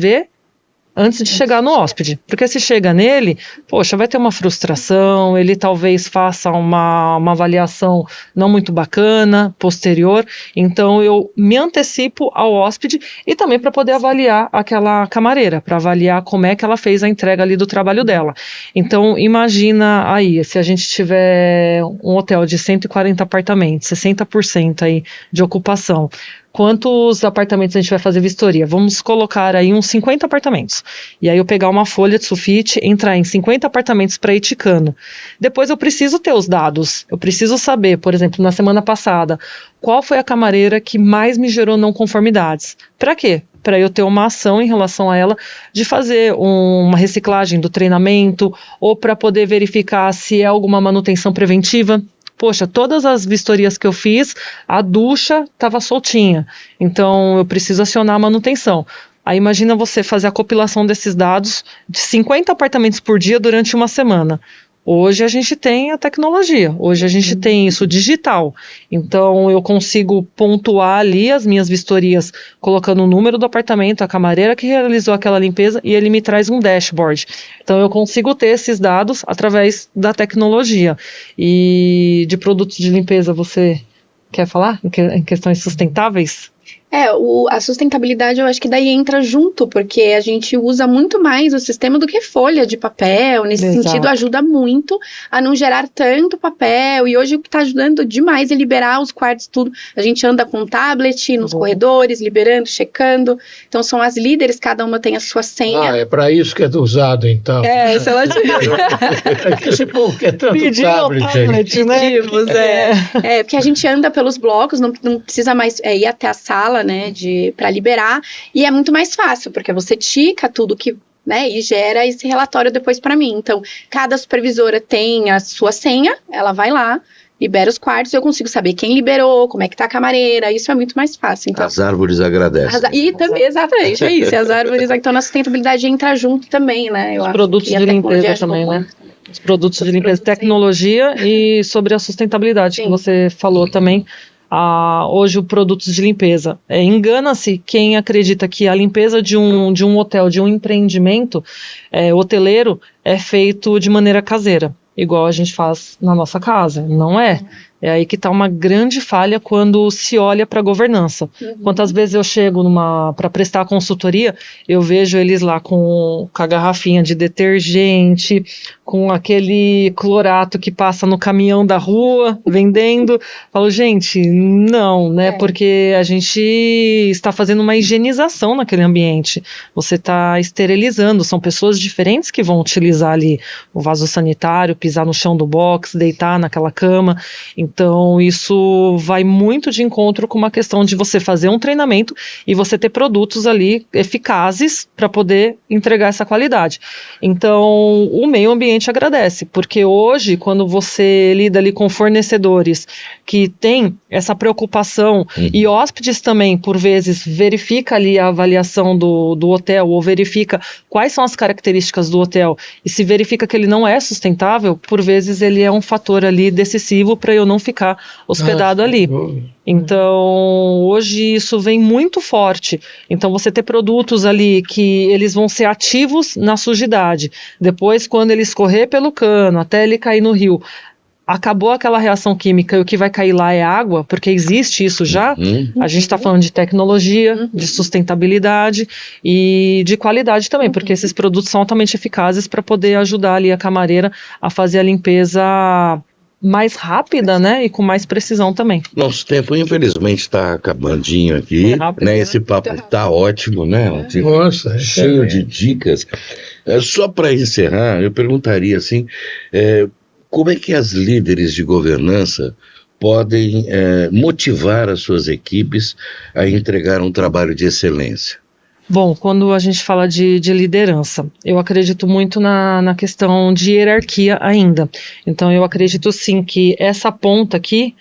Speaker 2: de chegar no hóspede, porque se chega nele, poxa, vai ter uma frustração, ele talvez faça uma avaliação não muito bacana, posterior, então eu me antecipo ao hóspede e também para poder avaliar aquela camareira, para avaliar como é que ela fez a entrega ali do trabalho dela. Então imagina aí, se a gente tiver um hotel de 140 apartamentos, 60% aí de ocupação, quantos apartamentos a gente vai fazer vistoria? Vamos colocar aí uns 50 apartamentos. E aí eu pegar uma folha de sulfite, entrar em 50 apartamentos para ir ticando. Depois eu preciso ter os dados. Eu preciso saber, por exemplo, na semana passada, qual foi a camareira que mais me gerou não conformidades. Para quê? Para eu ter uma ação em relação a ela de fazer uma reciclagem do treinamento ou para poder verificar se é alguma manutenção preventiva. Poxa, todas as vistorias que eu fiz, a ducha estava soltinha, então eu preciso acionar a manutenção. Aí imagina você fazer a compilação desses dados de 50 apartamentos por dia durante uma semana. Hoje a gente tem a tecnologia, hoje a gente tem isso digital, então eu consigo pontuar ali as minhas vistorias colocando o número do apartamento, a camareira que realizou aquela limpeza e ele me traz um dashboard. Então eu consigo ter esses dados através da tecnologia. E de produtos de limpeza você quer falar em questões sustentáveis?
Speaker 4: A sustentabilidade eu acho que daí entra junto, porque a gente usa muito mais o sistema do que folha de papel, nesse sentido ajuda muito a não gerar tanto papel, e hoje o que está ajudando demais é liberar os quartos, tudo, a gente anda com tablet nos corredores, liberando, checando, então são as líderes, cada uma tem a sua senha.
Speaker 3: É para isso que é usado então.
Speaker 2: Se ela
Speaker 3: esse povo que é tanto tablet,
Speaker 4: né? Porque a gente anda pelos blocos, não precisa mais ir até a sala, né, para liberar, e é muito mais fácil, porque você tica tudo que, né, e gera esse relatório depois para mim. Então, cada supervisora tem a sua senha, ela vai lá, libera os quartos, eu consigo saber quem liberou, como é que tá a camareira, isso é muito mais fácil. Então,
Speaker 1: as árvores agradecem.
Speaker 4: E também, exatamente, é isso, as árvores, então na sustentabilidade entra junto também, né.
Speaker 2: Os produtos de limpeza também, né. Os produtos de limpeza, tecnologia e sobre a sustentabilidade que você falou também. Hoje o produtos de limpeza. Engana-se quem acredita que a limpeza de um hotel, de um empreendimento hoteleiro é feito de maneira caseira, igual a gente faz na nossa casa. Não é. É aí que está uma grande falha quando se olha para a governança. Quantas vezes eu chego para prestar consultoria, eu vejo eles lá com a garrafinha de detergente, com aquele clorato que passa no caminhão da rua, vendendo. Falo, gente, não, né? Porque a gente está fazendo uma higienização naquele ambiente. Você está esterilizando, são pessoas diferentes que vão utilizar ali o vaso sanitário, pisar no chão do box, deitar naquela cama. Então, isso vai muito de encontro com uma questão de você fazer um treinamento e você ter produtos ali eficazes para poder entregar essa qualidade. Então, o meio ambiente agradece, porque hoje, quando você lida ali com fornecedores que têm essa preocupação e hóspedes também, por vezes, verifica ali a avaliação do hotel ou verifica quais são as características do hotel e se verifica que ele não é sustentável, por vezes ele é um fator ali decisivo para eu não ficar hospedado ali. Então, hoje isso vem muito forte. Então, você ter produtos ali que eles vão ser ativos na sujidade. Depois, quando ele escorrer pelo cano, até ele cair no rio, acabou aquela reação química e o que vai cair lá é água, porque existe isso já, a gente está falando de tecnologia, de sustentabilidade e de qualidade também, porque esses produtos são altamente eficazes para poder ajudar ali a camareira a fazer a limpeza mais rápida, né, e com mais precisão também.
Speaker 1: Nosso tempo, infelizmente, está acabandinho aqui,
Speaker 2: rápido,
Speaker 1: né?
Speaker 2: né?
Speaker 1: Esse papo está ótimo, né?
Speaker 3: Nossa,
Speaker 1: Cheio de dicas. Só para encerrar, eu perguntaria assim, como é que as líderes de governança podem motivar as suas equipes a entregar um trabalho de excelência?
Speaker 2: Bom, quando a gente fala de liderança, eu acredito muito na questão de hierarquia ainda. Então, eu acredito sim que essa ponta aqui,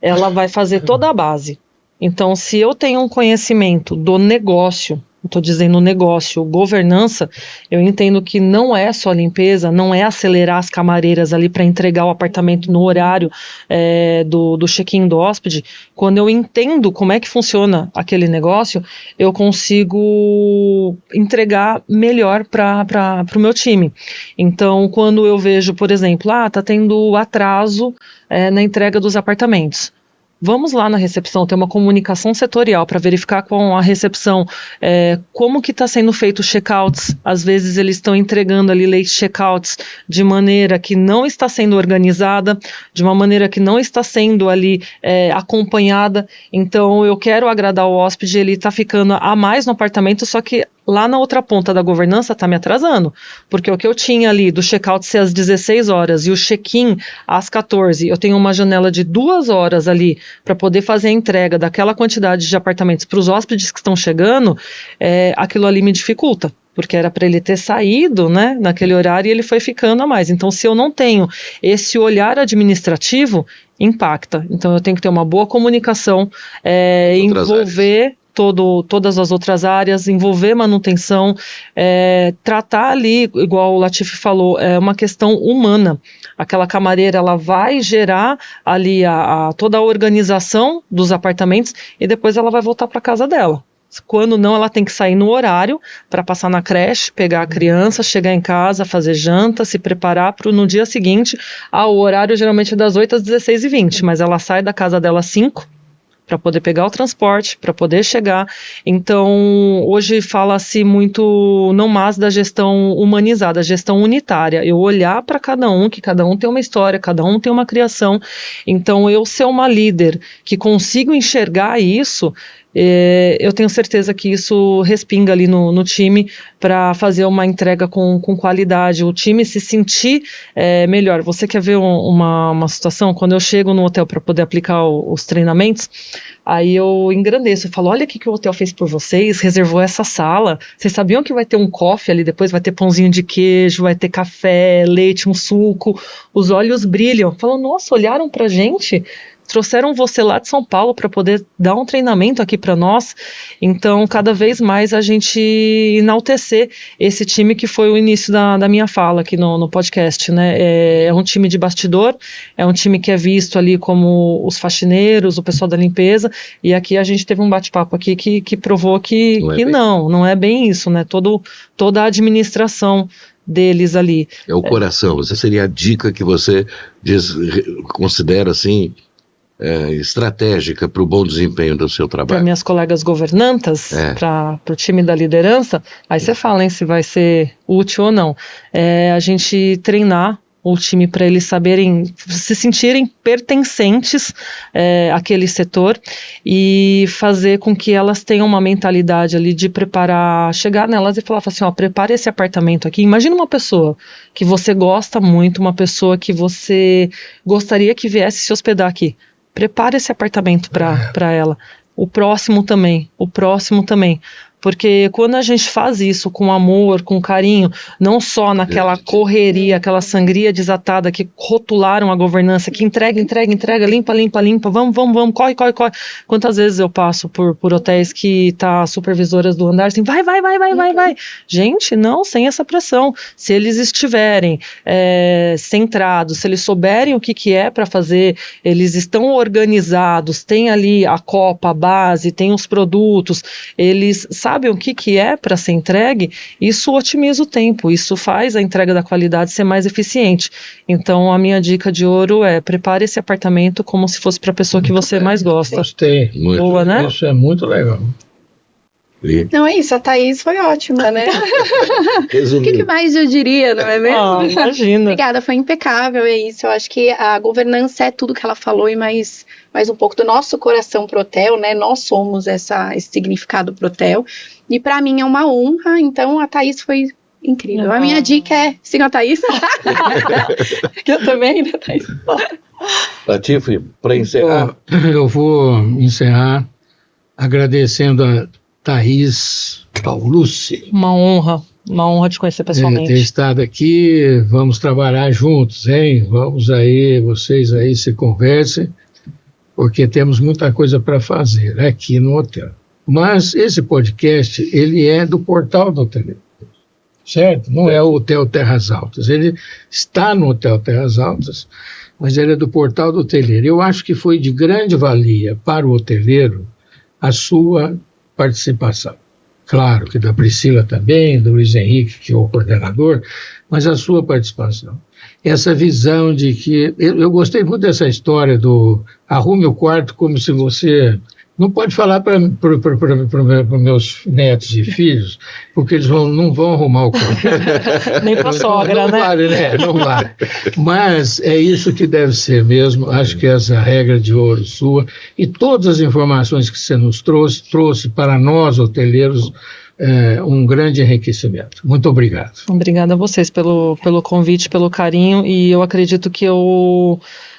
Speaker 2: ela vai fazer toda a base. Então, se eu tenho um conhecimento do negócio, estou dizendo negócio, governança, eu entendo que não é só limpeza, não é acelerar as camareiras ali para entregar o apartamento no horário do check-in do hóspede. Quando eu entendo como é que funciona aquele negócio, eu consigo entregar melhor para o meu time. Então, quando eu vejo, por exemplo, está tendo atraso na entrega dos apartamentos. Vamos lá na recepção, ter uma comunicação setorial para verificar com a recepção como que está sendo feito os check-outs. Às vezes eles estão entregando ali late check-outs de maneira que não está sendo organizada, de uma maneira que não está sendo ali acompanhada. Então eu quero agradar o hóspede, ele está ficando a mais no apartamento, só que lá na outra ponta da governança está me atrasando, porque o que eu tinha ali do check-out ser às 16 horas e o check-in às 14, eu tenho uma janela de 2 horas ali para poder fazer a entrega daquela quantidade de apartamentos para os hóspedes que estão chegando, aquilo ali me dificulta, porque era para ele ter saído, né, naquele horário e ele foi ficando a mais. Então, se eu não tenho esse olhar administrativo, impacta. Então, eu tenho que ter uma boa comunicação, envolver todas as outras áreas, envolver manutenção, tratar ali, igual o Latif falou, uma questão humana. Aquela camareira, ela vai gerar ali toda a organização dos apartamentos e depois ela vai voltar para casa dela. Quando não, ela tem que sair no horário para passar na creche, pegar a criança, chegar em casa, fazer janta, se preparar para no dia seguinte. O horário geralmente é das 8 às 16h20, mas ela sai da casa dela às 5 para poder pegar o transporte, para poder chegar. Então, hoje fala-se muito, não mais da gestão humanizada, a gestão unitária. Eu olhar para cada um, que cada um tem uma história, cada um tem uma criação. Então, eu ser uma líder que consigo enxergar isso, eu tenho certeza que isso respinga ali no time para fazer uma entrega com qualidade, o time se sentir melhor. Você quer ver uma situação? Quando eu chego no hotel para poder aplicar os treinamentos, aí eu engrandeço, eu falo, olha o que o hotel fez por vocês, reservou essa sala, vocês sabiam que vai ter um coffee ali depois, vai ter pãozinho de queijo, vai ter café, leite, um suco, os olhos brilham, falam, nossa, olharam pra gente? Trouxeram você lá de São Paulo para poder dar um treinamento aqui para nós. Então, cada vez mais a gente enaltecer esse time que foi o início da minha fala aqui no podcast, né? É um time de bastidor, é um time que é visto ali como os faxineiros, o pessoal da limpeza, e aqui a gente teve um bate-papo aqui que provou que não é bem isso, né? Toda a administração deles ali.
Speaker 1: É o coração. Essa seria a dica que você considera assim estratégica para o bom desempenho do seu trabalho.
Speaker 2: Para minhas colegas governantas, para o time da liderança, aí você fala, hein, se vai ser útil ou não. A gente treinar o time para eles saberem, se sentirem pertencentes àquele setor e fazer com que elas tenham uma mentalidade ali de preparar, chegar nelas e falar assim, prepare esse apartamento aqui. Imagina uma pessoa que você gosta muito, uma pessoa que você gostaria que viesse se hospedar aqui. Prepare esse apartamento para ela. O próximo também. Porque quando a gente faz isso com amor, com carinho, não só naquela correria, aquela sangria desatada que rotularam a governança, que entrega, limpa, vamos, corre. Quantas vezes eu passo por hotéis que tá supervisoras do andar assim, vai. Gente, não, sem essa pressão. Se eles estiverem centrados, se eles souberem o que é para fazer, eles estão organizados, tem ali a copa, a base, tem os produtos, eles sabem sabem o que é para ser entregue, isso otimiza o tempo, isso faz a entrega da qualidade ser mais eficiente. Então, a minha dica de ouro é: prepare esse apartamento como se fosse para a pessoa que você mais gosta.
Speaker 3: Gostei.
Speaker 1: Muito.
Speaker 2: Boa, né?
Speaker 3: Isso é muito legal.
Speaker 4: Não, é isso, a Thaís foi ótima, né? O que mais eu diria, não é mesmo?
Speaker 2: Imagina.
Speaker 4: Obrigada, foi impecável, é isso. Eu acho que a governança é tudo que ela falou e mais um pouco do nosso coração pro hotel, né? Nós somos esse significado pro hotel. E para mim é uma honra, então a Thaís foi incrível. A minha dica é: siga a Thaís. Que eu também, né, Thaís?
Speaker 1: Latifi, para encerrar.
Speaker 3: Eu vou encerrar agradecendo a Thaís Paulucci.
Speaker 2: Uma honra te conhecer pessoalmente.
Speaker 3: Ter estado aqui, vamos trabalhar juntos, hein? Vamos aí, vocês aí se conversem, porque temos muita coisa para fazer aqui no hotel. Mas esse podcast, ele é do Portal do Hoteleiro, certo? Não é o Hotel Terras Altas, ele está no Hotel Terras Altas, mas ele é do Portal do Hoteleiro. Eu acho que foi de grande valia para o hoteleiro a sua participação. Claro que da Priscila também, do Luiz Henrique, que é o coordenador, mas a sua participação. Essa visão de que... Eu gostei muito dessa história do arrume o quarto como se você... Não pode falar para meus netos e filhos, porque eles não vão arrumar o quarto.
Speaker 2: Nem para a sogra,
Speaker 3: não
Speaker 2: né?
Speaker 3: Vale, né? Não vale. Mas é isso que deve ser mesmo. Acho que essa regra de ouro sua e todas as informações que você nos trouxe para nós, hoteleiros, um grande enriquecimento. Muito obrigado.
Speaker 2: Obrigada a vocês pelo convite, pelo carinho, e eu acredito que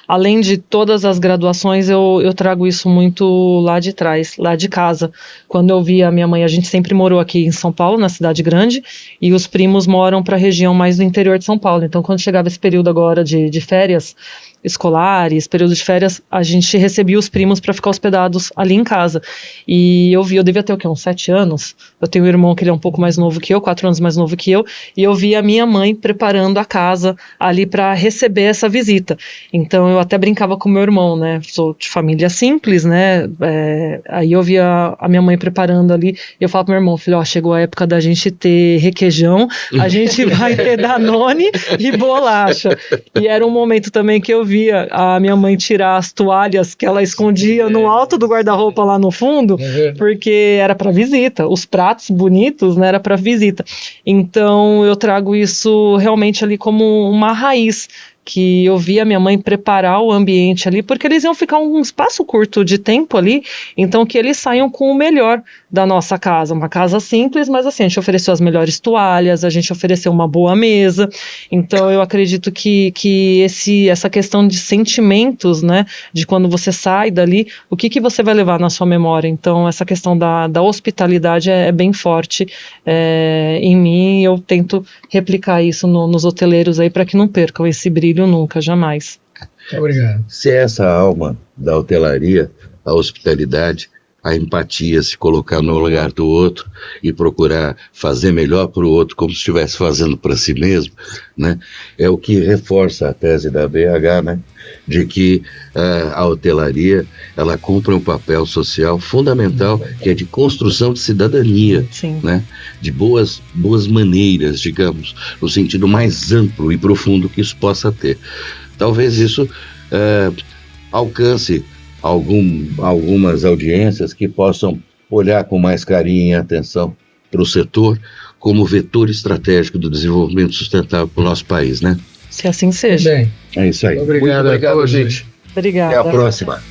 Speaker 2: além de todas as graduações, eu trago isso muito lá de trás, lá de casa. Quando eu vi a minha mãe, a gente sempre morou aqui em São Paulo, na cidade grande, e os primos moram para a região mais do interior de São Paulo. Então, quando chegava esse período agora de férias escolares, período de férias, a gente recebia os primos para ficar hospedados ali em casa. E eu devia ter o quê? Uns 7 anos. Eu tenho um irmão que ele é um pouco mais novo que eu, 4 anos mais novo que eu, e eu vi a minha mãe preparando a casa ali para receber essa visita. Então eu até brincava com meu irmão, né? Sou de família simples, né? Aí eu via a minha mãe preparando ali, e eu falo pro meu irmão, filho, ó, chegou a época da gente ter requeijão, a gente vai ter Danone e bolacha. E era um momento também que eu via a minha mãe tirar as toalhas que ela escondia no alto do guarda-roupa lá no fundo, porque era para visita. Os pratos bonitos, né, era para visita. Então eu trago isso realmente ali como uma raiz, que eu via minha mãe preparar o ambiente ali, porque eles iam ficar um espaço curto de tempo ali, então que eles saiam com o melhor da nossa casa, uma casa simples, mas assim, a gente ofereceu as melhores toalhas, a gente ofereceu uma boa mesa. Então eu acredito que essa questão de sentimentos, né, de quando você sai dali, o que você vai levar na sua memória. Então essa questão da hospitalidade é bem forte em mim, e eu tento replicar isso nos hoteleiros aí, para que não percam esse brilho nunca, jamais.
Speaker 3: Obrigado.
Speaker 1: Se é essa alma da hotelaria, a hospitalidade, a empatia, se colocar no lugar do outro e procurar fazer melhor para o outro como se estivesse fazendo para si mesmo, né? É o que reforça a tese da BH, né? De que a hotelaria, ela cumpre um papel social fundamental, que é de construção de cidadania, né? De boas maneiras, digamos, no sentido mais amplo e profundo que isso possa ter. Talvez isso alcance algumas audiências que possam olhar com mais carinho e atenção para o setor como vetor estratégico do desenvolvimento sustentável para o nosso país, né?
Speaker 2: Que assim seja.
Speaker 3: Bem,
Speaker 1: é isso aí.
Speaker 3: obrigado,
Speaker 1: muito obrigado, gente.
Speaker 2: Obrigada.
Speaker 1: Até a próxima.